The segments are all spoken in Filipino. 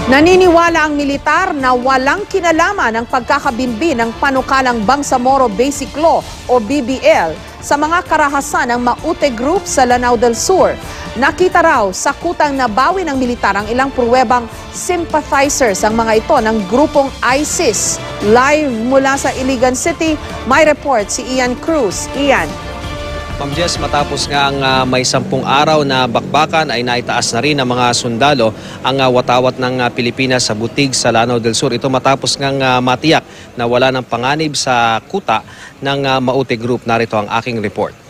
Naniniwala ang militar na walang kinalaman ang pagkakabinbi ng panukalang Bangsamoro Basic Law o BBL sa mga karahasan ng Maute Group sa Lanao del Sur. Nakita raw sa kutang nabawi ng militar ang ilang pruwebang sympathizers ang mga ito ng grupong ISIS. Live mula sa Iligan City, may report si Ian Cruz. Ian. Ma'am Jess, matapos nga ang may 10 araw na bakbakan ay naitaas na rin ng mga sundalo ang watawat ng Pilipinas sa butig sa Lanao del Sur. Ito matapos ngang matiyak na wala ng panganib sa kuta ng Maute Group. Narito ang aking report.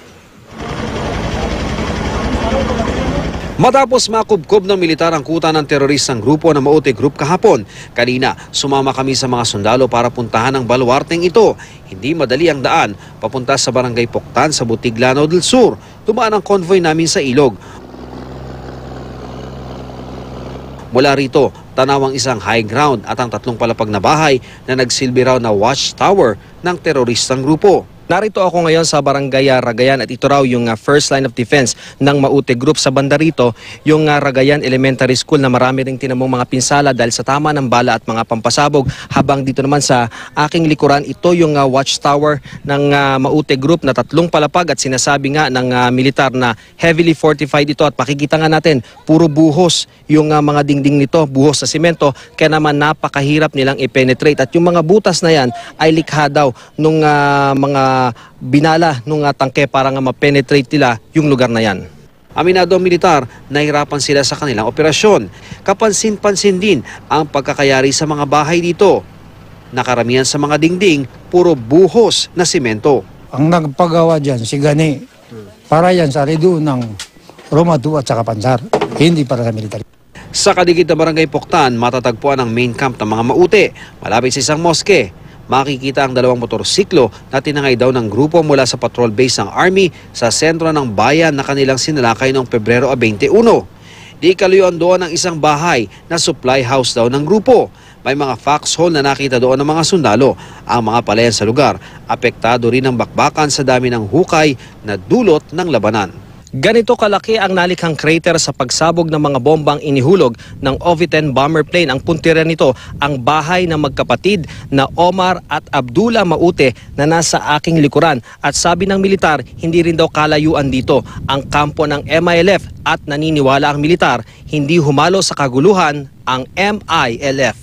Matapos makubkob ng militar ang kuta ng teroristang grupo ng Maute Group kahapon, kanina sumama kami sa mga sundalo para puntahan ang baluarteng ito. Hindi madali ang daan papunta sa Barangay Poktan sa Butig, Lanao del Sur. Dumaan ang convoy namin sa ilog. Mula rito, tanaw ang isang high ground at ang 3 palapag na bahay na nagsilbi raw na watchtower ng teroristang grupo. Narito ako ngayon sa Barangay Ragayan at ito raw yung first line of defense ng Maute Group sa banda rito, yung Ragayan Elementary School na marami ring tinamong mga pinsala dahil sa tama ng bala at mga pampasabog. Habang dito naman sa aking likuran, ito yung watchtower ng Maute Group na 3 palapag at sinasabi nga ng militar na heavily fortified ito at makikita nga natin puro buhos yung mga dingding nito, buhos sa simento, kaya naman napakahirap nilang i-penetrate at yung mga butas na yan ay likha daw nung mga binala nung tangke para nga ma-penetrate nila yung lugar na yan. Aminado ang militar, nahirapan sila sa kanilang operasyon. Kapansin-pansin din ang pagkakayari sa mga bahay dito. Nakaramihan sa mga dingding, puro buhos na simento. Ang nagpagawa dyan, si Gani, para yan sa redo ng Roma 2 at saka Pansar, hindi para sa military. Sa kadigid na Barangay Poktan, matatagpuan ang main camp ng mga Maute, malapit sa isang moske. Makikita ang 2 motorsiklo na tinangay daw ng grupo mula sa patrol base ng Army sa sentro ng bayan na kanilang sinalakay noong Pebrero 21. Di kalayuan doon ang isang bahay na supply house daw ng grupo. May mga foxhole na nakita doon ng mga sundalo. Ang mga palayan sa lugar, apektado rin ang bakbakan sa dami ng hukay na dulot ng labanan. Ganito kalaki ang nalikhang crater sa pagsabog ng mga bombang inihulog ng OV-10 bomber plane. Ang puntira nito, ang bahay ng magkapatid na Omar at Abdullah Maute na nasa aking likuran. At sabi ng militar, hindi rin daw kalayuan dito ang kampo ng MILF at naniniwala ang militar, hindi humalo sa kaguluhan ang MILF.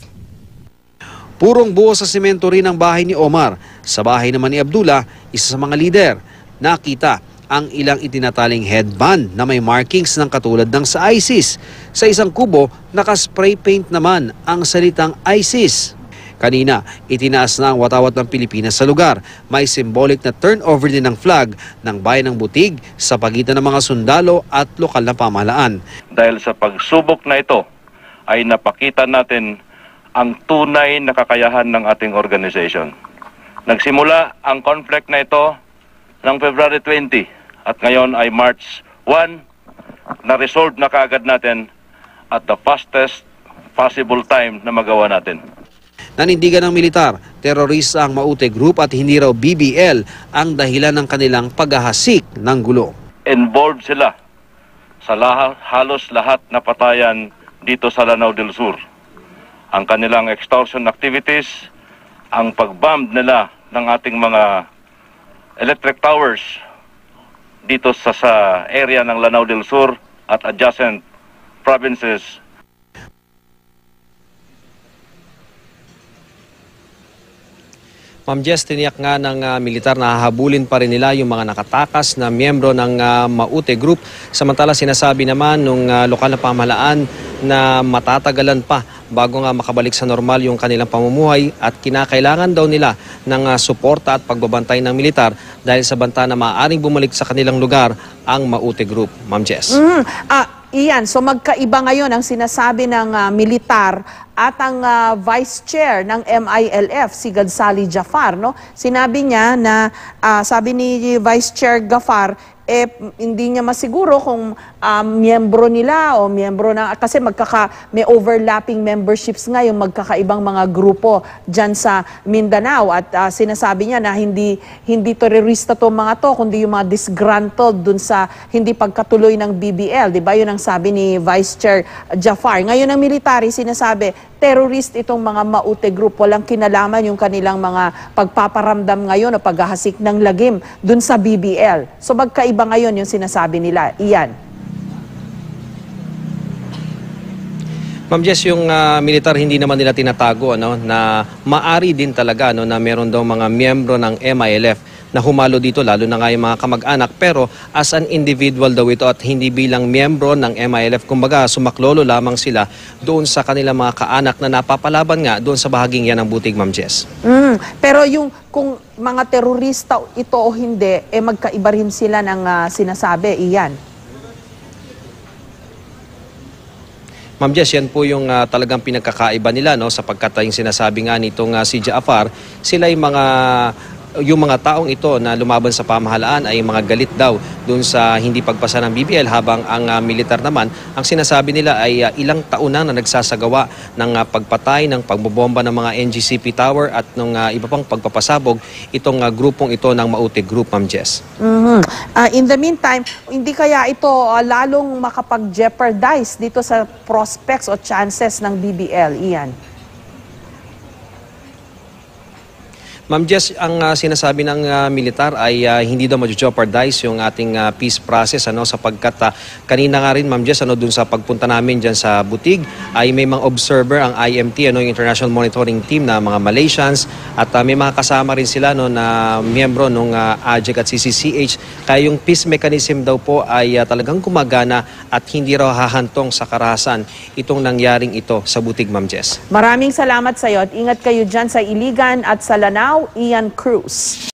Purong buo sa semento rin ang bahay ni Omar. Sa bahay naman ni Abdullah, isa sa mga lider, nakita ang ilang itinataling headband na may markings ng katulad ng sa ISIS. Sa isang kubo, naka-spray paint naman ang salitang ISIS. Kanina, itinaas na ang watawat ng Pilipinas sa lugar. May symbolic na turnover din ng flag ng bayan ng Butig sa pagitan ng mga sundalo at lokal na pamahalaan. Dahil sa pagsubok na ito, ay napakita natin ang tunay na kakayahan ng ating organization. Nagsimula ang conflict na ito ng February 20. At ngayon ay March 1, na-resolve na kaagad natin at the fastest possible time na magawa natin. Nanindigan ng militar, terorista ang Maute Group at hindi raw BBL ang dahilan ng kanilang paghahasik ng gulo. Involved sila sa halos lahat na patayan dito sa Lanao del Sur. Ang kanilang extortion activities, ang pag-bomb nila ng ating mga electric towers dito sa area ng Lanao del Sur at adjacent provinces. Ma'am Jess, tiniyak nga ng militar na hahabulin pa rin nila yung mga nakatakas na miyembro ng Maute Group. Samantala sinasabi naman ng lokal na pamahalaan na matatagalan pa bago nga makabalik sa normal yung kanilang pamumuhay at kinakailangan daw nila ng suporta at pagbabantay ng militar dahil sa banta na maaaring bumalik sa kanilang lugar ang Maute Group. Ma'am Jess. Ian, so magkaiba ngayon ang sinasabi ng militar at ang Vice Chair ng MILF, si Gadsali Jafar. No? Sinabi niya na, sabi ni Vice Chair Jafar, hindi niya masiguro kung miyembro nila o miyembro na, kasi may overlapping memberships nga yung magkakaibang mga grupo dyan sa Mindanao, at sinasabi niya na hindi terorista to mga to, kundi yung mga disgruntled dun sa hindi pagkatuloy ng BBL, di ba? Yun ang sabi ni Vice Chair Jafar. Ngayon ang military sinasabi, terrorist itong mga Maute group, walang kinalaman yung kanilang mga pagpaparamdam ngayon o paghahasik ng lagim dun sa BBL. So magkaiba ngayon yung sinasabi nila. Iyan. Ma'am Jess, yung militar hindi naman nila tinatago na maari din talaga na meron daw mga miyembro ng MILF na humalo dito, lalo na nga yung mga kamag-anak, pero as an individual daw ito at hindi bilang miyembro ng MILF. Kumbaga, sumaklolo lamang sila doon sa kanilang mga kaanak na napapalaban nga doon sa bahaging yan ng Butig, Ma'am Jess. Pero yung kung mga terorista ito o hindi, magkaiba rin sila ng sinasabi. Iyan. Ma'am Jess, yan po yung talagang pinagkakaiba nila, no, sapagkat yung sinasabi nga nitong si Jafar, sila yung mga taong ito na lumaban sa pamahalaan ay mga galit daw doon sa hindi pagpasa ng BBL, habang ang militar naman, ang sinasabi nila ay ilang taon na nagsasagawa ng pagpatay, ng pagbobomba ng mga NGCP Tower at ng iba pang pagpapasabog itong grupong ito ng Maute Group, Ma'am Jess. In the meantime, hindi kaya ito lalong makapag-jeopardize dito sa prospects o chances ng BBL, Ian? Ma'am Jess, ang sinasabi ng militar ay hindi daw ma-jeopardize yung ating peace process, sapagkat kanina nga rin, Ma'am Jess, doon sa pagpunta namin dyan sa Butig ay may mga observer ang IMT, yung International Monitoring Team na mga Malaysians, at may mga kasama rin sila na miyembro ng AJEC at CCCH. Kaya yung peace mechanism daw po ay talagang gumagana at hindi raw hahantong sa karahasan itong nangyaring ito sa Butig, Ma'am Jess. Maraming salamat sa iyo at ingat kayo dyan sa Iligan at sa Lanao, Ian Cruz.